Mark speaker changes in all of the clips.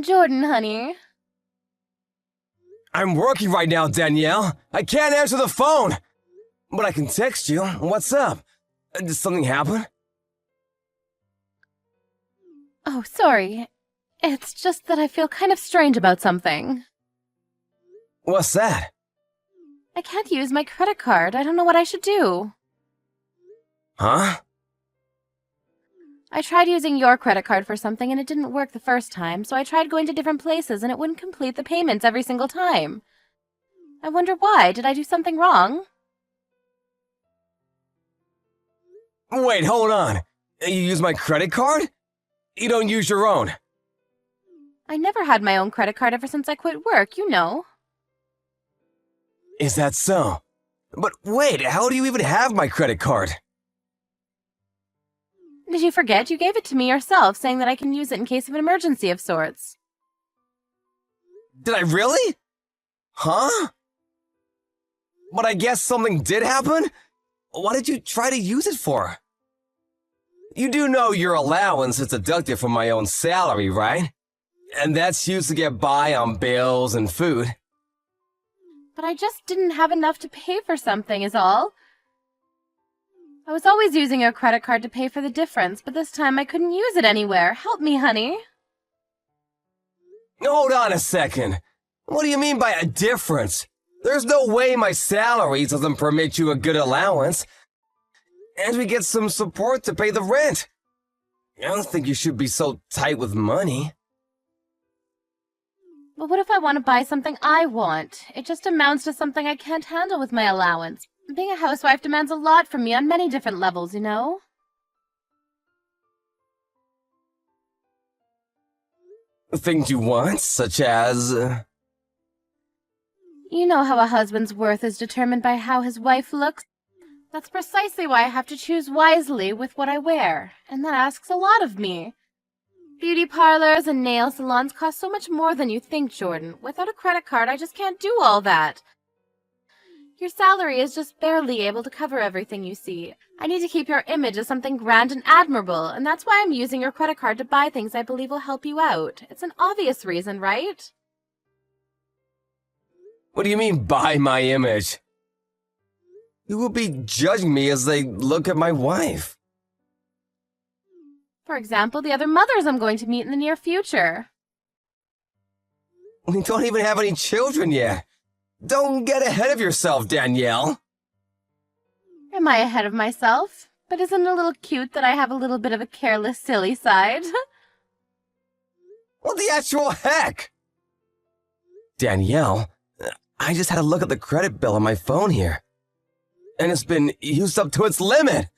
Speaker 1: Jordan, honey.
Speaker 2: I'm working right now, Danielle. I can't answer the phone. But I can text you. What's up? Did something happen?
Speaker 1: Oh, sorry. It's just that I feel kind of strange about something.
Speaker 2: What's that?
Speaker 1: I can't use my credit card. I don't know what I should do.
Speaker 2: Huh?
Speaker 1: I tried using your credit card for something and it didn't work the first time, so I tried going to different places and it wouldn't complete the payments every single time. I wonder why. Did I do something wrong?
Speaker 2: Wait, hold on. You use my credit card? You don't use your own.
Speaker 1: I never had my own credit card ever since I quit work, you know.
Speaker 2: Is that so? But wait, how do you even have my credit card?
Speaker 1: Did you forget? You gave it to me yourself, saying that I can use it in case of an emergency of sorts.
Speaker 2: Did I really? Huh? But I guess something did happen? What did you try to use it for? You do know your allowance is deducted from my own salary, right? And that's used to get by on bills and food.
Speaker 1: But I just didn't have enough to pay for something, is all. I was always using your credit card to pay for the difference, but this time I couldn't use it anywhere. Help me, honey.
Speaker 2: Hold on a second. What do you mean by a difference? There's no way my salary doesn't permit you a good allowance. And we get some support to pay the rent. I don't think you should be so tight with money.
Speaker 1: But what if I want to buy something I want? It just amounts to something I can't handle with my allowance. Being a housewife demands a lot from me on many different levels, you know?
Speaker 2: Things you want, such as...
Speaker 1: You know how a husband's worth is determined by how his wife looks? That's precisely why I have to choose wisely with what I wear, and that asks a lot of me. Beauty parlors and nail salons cost so much more than you think, Jordan. Without a credit card, I just can't do all that. Your salary is just barely able to cover everything you see. I need to keep your image as something grand and admirable, and that's why I'm using your credit card to buy things I believe will help you out. It's an obvious reason, right?
Speaker 2: What do you mean, buy my image? You will be judging me as they look at my wife.
Speaker 1: For example, the other mothers I'm going to meet in the near future.
Speaker 2: We don't even have any children yet. Don't get ahead of yourself, Danielle.
Speaker 1: Am I ahead of myself? But isn't it a little cute that I have a little bit of a careless, silly side?
Speaker 2: What the actual heck? Danielle, I just had a look at the credit bill on my phone here. And it's been used up to its limit.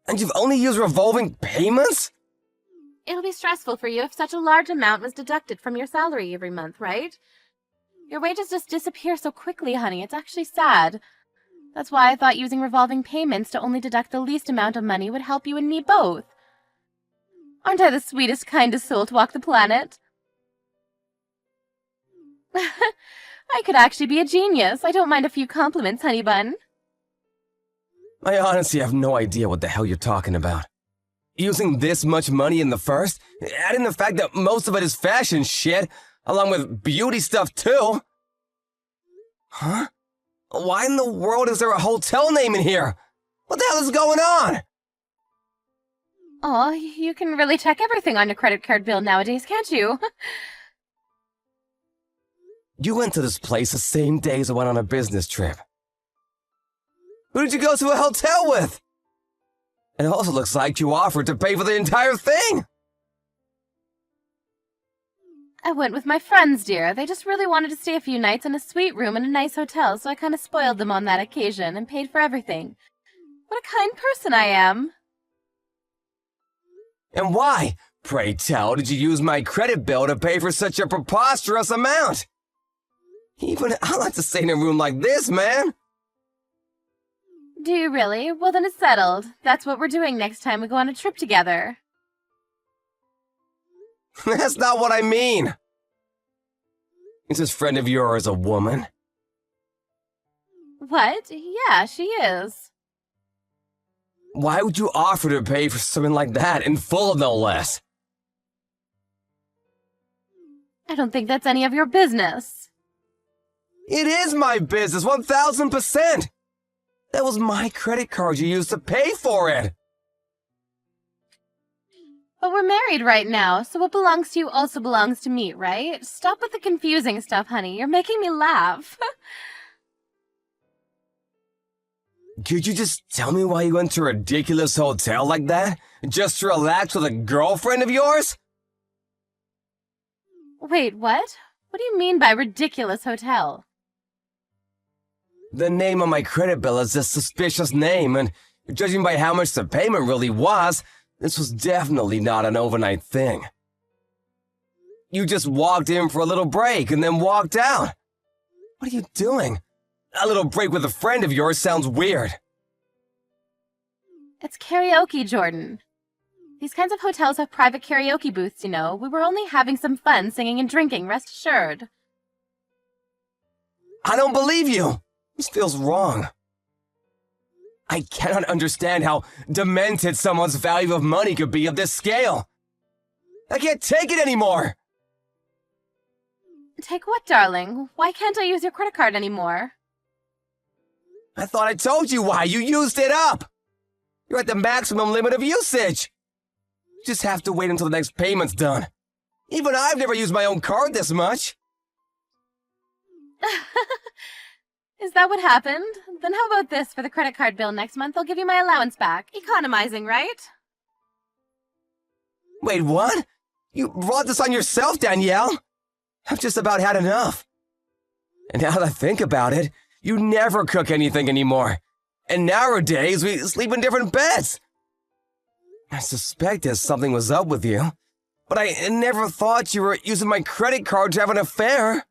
Speaker 2: And you've only used revolving payments?
Speaker 1: It'll be stressful for you if such a large amount was deducted from your salary every month, right? Your wages just disappear so quickly, honey. It's actually sad. That's why I thought using revolving payments to only deduct the least amount of money would help you and me both. Aren't I the sweetest, kindest soul to walk the planet? I could actually be a genius. I don't mind a few compliments, honey bun.
Speaker 2: I honestly have no idea what the hell you're talking about. Using this much money in the first, adding the fact that most of it is fashion shit, along with beauty stuff too. Huh? Why in the world is there a hotel name in here? What the hell is going on?
Speaker 1: Aw, you can really check everything on your credit card bill nowadays, can't you?
Speaker 2: You went to this place the same day as I went on a business trip. Who did you go to a hotel with? It also looks like you offered to pay for the entire thing.
Speaker 1: I went with my friends, dear. They just really wanted to stay a few nights in a sweet room in a nice hotel, so I kind of spoiled them on that occasion and paid for everything. What a kind person I am.
Speaker 2: And why, pray tell, did you use my credit bill to pay for such a preposterous amount? Even I like to stay in a room like this, man.
Speaker 1: Do you really? Well, then it's settled. That's what we're doing next time we go on a trip together.
Speaker 2: That's not what I mean. Is this friend of yours a woman?
Speaker 1: What? Yeah, she is.
Speaker 2: Why would you offer to pay for something like that, in full no less?
Speaker 1: I don't think that's any of your business.
Speaker 2: It is my business, 1000%! That was my credit card you used to pay for it!
Speaker 1: But we're married right now, so what belongs to you also belongs to me, right? Stop with the confusing stuff, honey. You're making me laugh.
Speaker 2: Could you just tell me why you went to a ridiculous hotel like that? Just to relax with a girlfriend of yours?
Speaker 1: Wait, what? What do you mean by ridiculous hotel?
Speaker 2: The name on my credit bill is a suspicious name, and judging by how much the payment really was, this was definitely not an overnight thing. You just walked in for a little break and then walked out. What are you doing? A little break with a friend of yours sounds weird.
Speaker 1: It's karaoke, Jordan. These kinds of hotels have private karaoke booths, you know. We were only having some fun singing and drinking, rest assured.
Speaker 2: I don't believe you. This feels wrong. I cannot understand how demented someone's value of money could be of this scale. I can't take it anymore.
Speaker 1: Take what, darling? Why can't I use your credit card anymore?
Speaker 2: I thought I told you why. You used it up. You're at the maximum limit of usage. You just have to wait until the next payment's done. Even I've never used my own card this much.
Speaker 1: Is that what happened? Then how about this for the credit card bill next month? I'll give you my allowance back. Economizing, right?
Speaker 2: Wait, what? You brought this on yourself, Danielle? I've just about had enough. And now that I think about it, you never cook anything anymore. And nowadays, we sleep in different beds. I suspected something was up with you, but I never thought you were using my credit card to have an affair.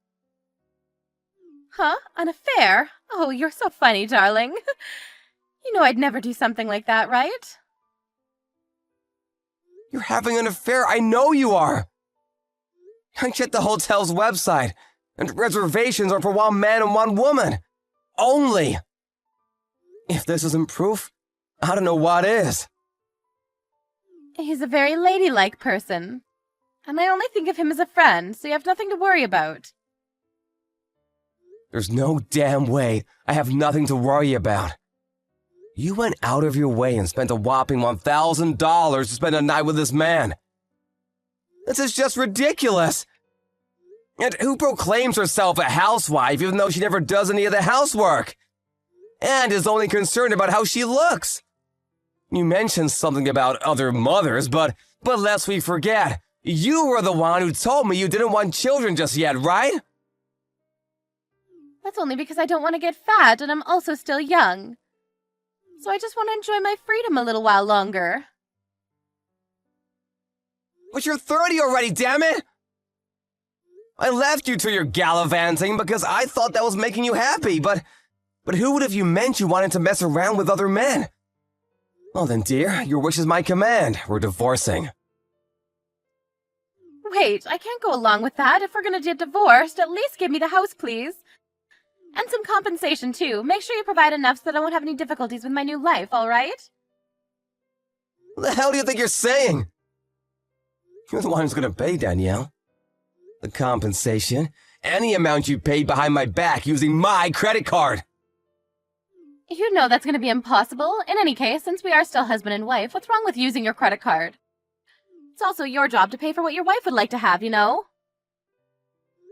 Speaker 1: Huh? An affair? Oh, you're so funny, darling. You know I'd never do something like that, right?
Speaker 2: You're having an affair, I know you are. I checked the hotel's website, and reservations are for one man and one woman. Only. If this isn't proof, I don't know what is.
Speaker 1: He's a very ladylike person. And I only think of him as a friend, so you have nothing to worry about.
Speaker 2: There's no damn way I have nothing to worry about. You went out of your way and spent a whopping $1,000 to spend a night with this man. This is just ridiculous. And who proclaims herself a housewife even though she never does any of the housework? And is only concerned about how she looks. You mentioned something about other mothers, but lest we forget, you were the one who told me you didn't want children just yet, right?
Speaker 1: That's only because I don't want to get fat and I'm also still young. So I just want to enjoy my freedom a little while longer.
Speaker 2: But you're 30 already, damn it! I left you to your gallivanting because I thought that was making you happy, but who would have you meant you wanted to mess around with other men? Well then, dear, your wish is my command. We're divorcing.
Speaker 1: Wait, I can't go along with that. If we're gonna get divorced, at least give me the house, please. And some compensation, too. Make sure you provide enough so that I won't have any difficulties with my new life, all right?
Speaker 2: What the hell do you think you're saying? You're the one who's gonna pay, Danielle. The compensation, any amount you paid behind my back using my credit card.
Speaker 1: You know that's gonna be impossible. In any case, since we are still husband and wife, what's wrong with using your credit card? It's also your job to pay for what your wife would like to have, you know?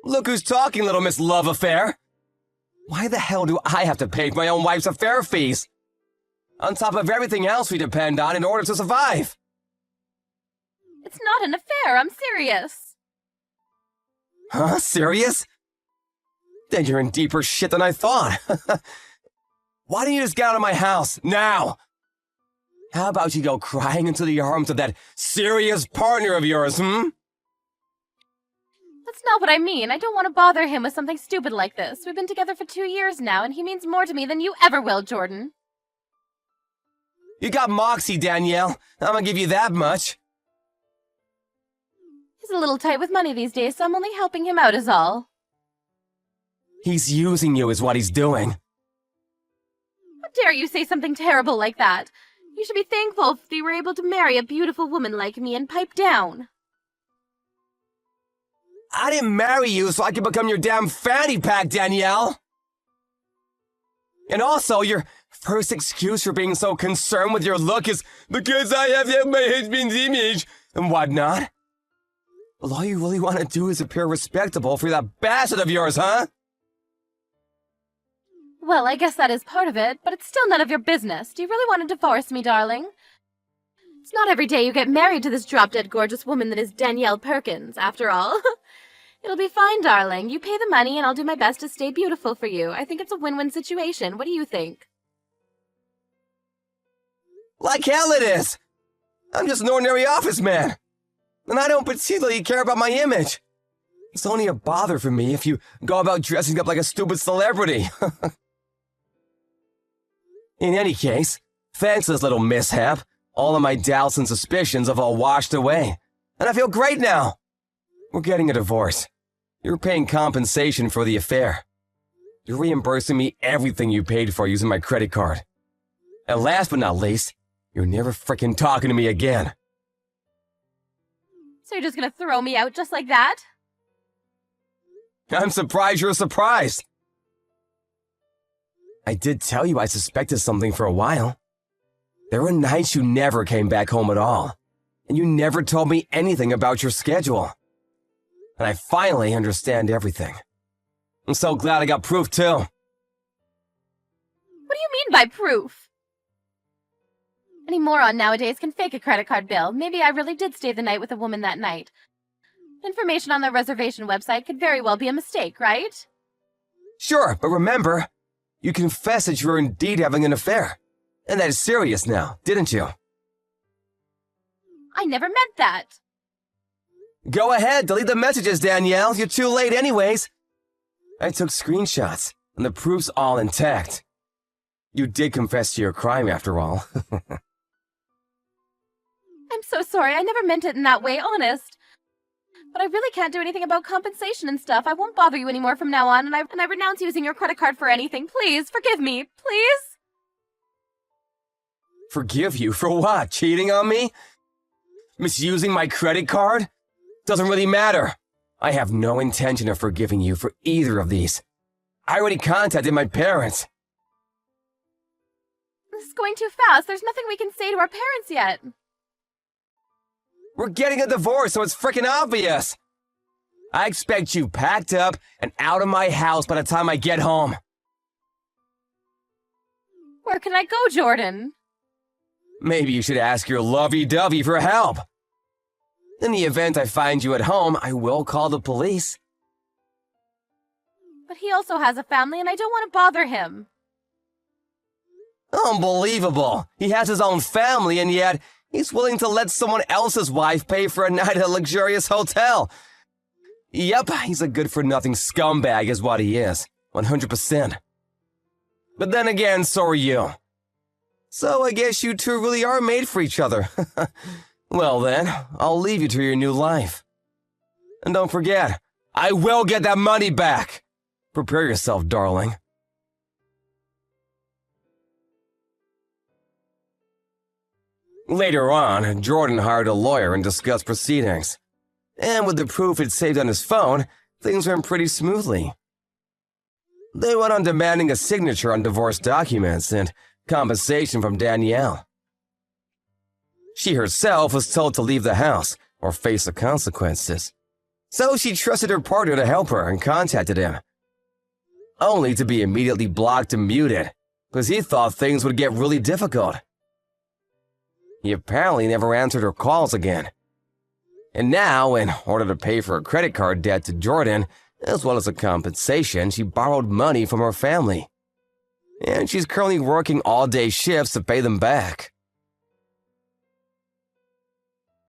Speaker 2: Look who's talking, little Miss Love Affair. Why the hell do I have to pay for my own wife's affair fees? On top of everything else we depend on in order to survive.
Speaker 1: It's not an affair, I'm serious.
Speaker 2: Huh? Serious? Then you're in deeper shit than I thought. Why don't you just get out of my house, now? How about you go crying into the arms of that serious partner of yours,
Speaker 1: That's not what I mean. I don't want to bother him with something stupid like this. We've been together for 2 years now, and he means more to me than you ever will, Jordan.
Speaker 2: You got moxie, Danielle. I'm gonna give you that much.
Speaker 1: He's a little tight with money these days, so I'm only helping him out is all.
Speaker 2: He's using you is what he's doing.
Speaker 1: How dare you say something terrible like that? You should be thankful if you were able to marry a beautiful woman like me and pipe down.
Speaker 2: I didn't marry you so I could become your damn fanny pack, Danielle. And also, your first excuse for being so concerned with your look is because I have my husband's image and whatnot. Well, all you really want to do is appear respectable for that bastard of yours, huh?
Speaker 1: Well, I guess that is part of it, but it's still none of your business. Do you really want to divorce me, darling? It's not every day you get married to this drop-dead gorgeous woman that is Danielle Perkins, after all. It'll be fine, darling. You pay the money and I'll do my best to stay beautiful for you. I think it's a win-win situation. What do you think?
Speaker 2: Like hell it is! I'm just an ordinary office man. And I don't particularly care about my image. It's only a bother for me if you go about dressing up like a stupid celebrity. In any case, thanks to this little mishap, all of my doubts and suspicions have all washed away. And I feel great now. We're getting a divorce. You're paying compensation for the affair. You're reimbursing me everything you paid for using my credit card. And last but not least, you're never frickin' talking to me again.
Speaker 1: So you're just gonna throw me out just like that?
Speaker 2: I'm surprised you're surprised. I did tell you I suspected something for a while. There were nights you never came back home at all, and you never told me anything about your schedule. And I finally understand everything. I'm so glad I got proof too.
Speaker 1: What do you mean by proof? Any moron nowadays can fake a credit card bill. Maybe I really did stay the night with a woman that night. Information on the reservation website could very well be a mistake, right?
Speaker 2: Sure, but remember, you confessed that you were indeed having an affair. And that is serious now, didn't you?
Speaker 1: I never meant that.
Speaker 2: Go ahead, delete the messages, Danielle. You're too late anyways. I took screenshots, and the proof's all intact. You did confess to your crime, after all.
Speaker 1: I'm so sorry. I never meant it in that way, honest. But I really can't do anything about compensation and stuff. I won't bother you anymore from now on, and I renounce using your credit card for anything. Please, forgive me. Please?
Speaker 2: Forgive you for what? Cheating on me? Misusing my credit card? Doesn't really matter. I have no intention of forgiving you for either of these. I already contacted my parents.
Speaker 1: This is going too fast. There's nothing we can say to our parents yet.
Speaker 2: We're getting a divorce, so it's frickin' obvious. I expect you packed up and out of my house by the time I get home.
Speaker 1: Where can I go, Jordan?
Speaker 2: Maybe you should ask your lovey-dovey for help. In the event I find you at home, I will call the police.
Speaker 1: But he also has a family, and I don't want to bother him.
Speaker 2: Unbelievable. He has his own family, and yet he's willing to let someone else's wife pay for a night at a luxurious hotel. Yep, he's a good-for-nothing scumbag is what he is. 100%. But then again, so are you. So I guess you two really are made for each other. Well then, I'll leave you to your new life. And don't forget, I will get that money back. Prepare yourself, darling. Later on, Jordan hired a lawyer and discussed proceedings. And with the proof he'd saved on his phone, things went pretty smoothly. They went on demanding a signature on divorce documents and compensation from Danielle. She herself was told to leave the house or face the consequences. So she trusted her partner to help her and contacted him. Only to be immediately blocked and muted, because he thought things would get really difficult. He apparently never answered her calls again. And now, in order to pay for a credit card debt to Jordan, as well as a compensation, she borrowed money from her family. And she's currently working all-day shifts to pay them back.